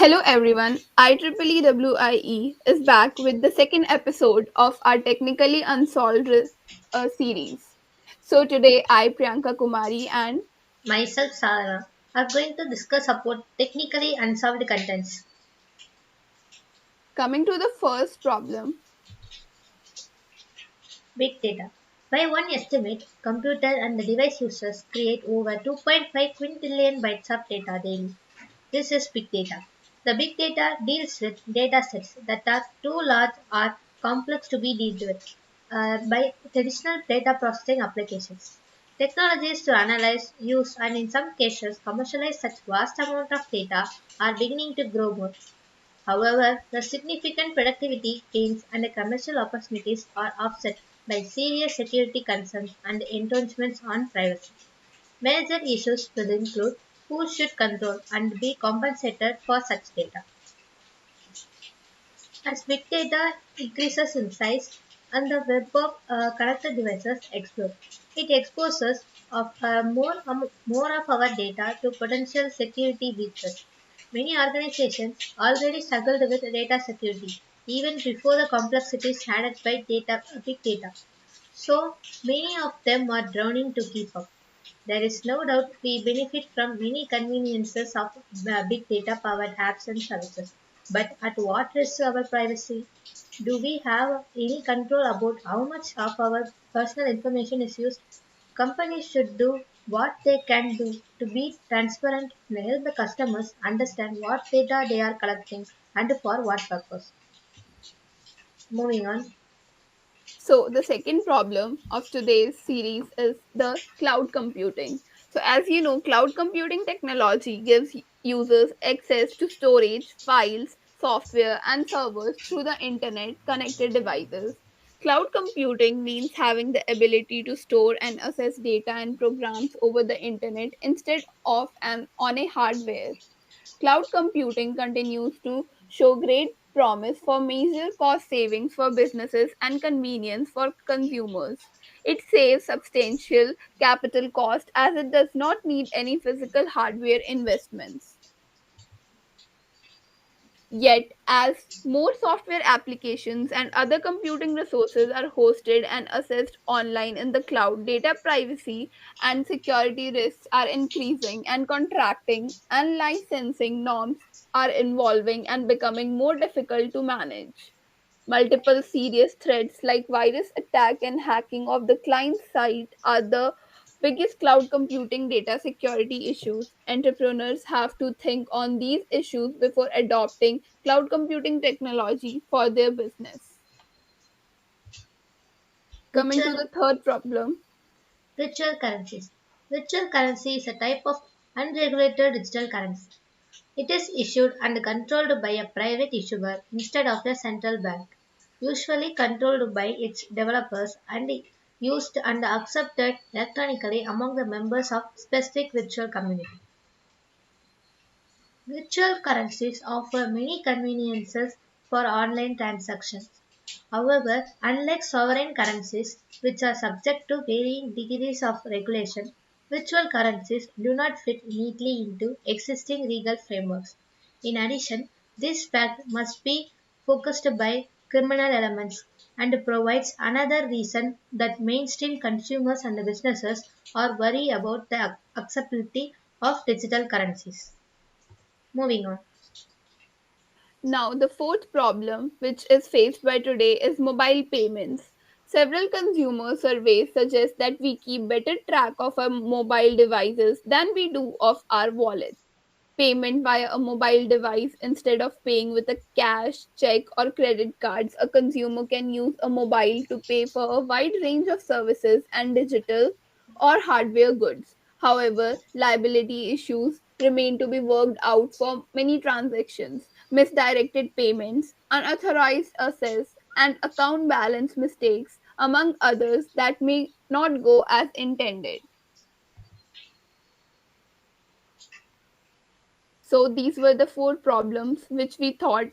Hello everyone, IEEE is back with the second episode of our Technically Unsolved series. So today I, Priyanka Kumari, and Myself, Sarah, are going to discuss about technically unsolved contents. coming to the first problem. Big data. By one estimate, computer and the device users create over 2.5 quintillion bytes of data daily. This is big data. The big data deals with data sets that are too large or complex to be dealt with by traditional data processing applications. Technologies to analyze, use, and in some cases commercialize such vast amount of data are beginning to grow more. However, the significant productivity gains and the commercial opportunities are offset by serious security concerns and entrenchments on privacy. Major issues will include who should control and be compensated for such data. As big data increases in size and the web of connected devices explode, it exposes more of our data to potential security breaches. Many organizations already struggled with data security even before the complexities added by big data. So many of them are drowning to keep up. There is no doubt we benefit from many conveniences of big data powered apps and services. But at what risk to our privacy? Do we have any control about how much of our personal information is used? Companies should do what they can do to be transparent and help the customers understand what data they are collecting and for what purpose. Moving on. So the second problem of today's series is the cloud computing. So as you know, cloud computing technology gives users access to storage, files, software, and servers through the internet connected devices. Cloud computing means having the ability to store and access data and programs over the internet instead of on a hardware. Cloud computing continues to show great promise for major cost savings for businesses and convenience for consumers. It saves substantial capital cost as it does not need any physical hardware investments. Yet, as more software applications and other computing resources are hosted and accessed online in the cloud, data privacy and security risks are increasing and contracting, and licensing norms are evolving and becoming more difficult to manage. Multiple serious threats like virus attack and hacking of the client site are the biggest cloud computing data security issues. Entrepreneurs have to think on these issues before adopting cloud computing technology for their business. Coming to Virtual the third problem. Virtual currencies. Virtual currency is a type of unregulated digital currency. It is issued and controlled by a private issuer instead of a central bank, usually controlled by its developers and used and accepted electronically among the members of specific virtual community. Virtual currencies offer many conveniences for online transactions. However, unlike sovereign currencies, which are subject to varying degrees of regulation, virtual currencies do not fit neatly into existing legal frameworks. In addition, this fact must be focused by criminal elements and provides another reason that mainstream consumers and businesses are worried about the acceptability of digital currencies. Moving on. Now, the fourth problem, which is faced by today, is mobile payments. Several consumer surveys suggest that we keep better track of our mobile devices than we do of our wallets. Payment via a mobile device instead of paying with a cash, check, or credit cards. A consumer can use a mobile to pay for a wide range of services and digital or hardware goods. However, liability issues remain to be worked out for many transactions. Misdirected payments, unauthorized access, and account balance mistakes, among others, that may not go as intended. So these were the four problems which we thought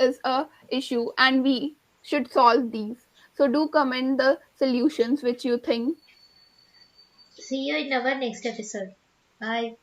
is a issue and we should solve these. So do comment the solutions which you think. See you in our next episode. Bye.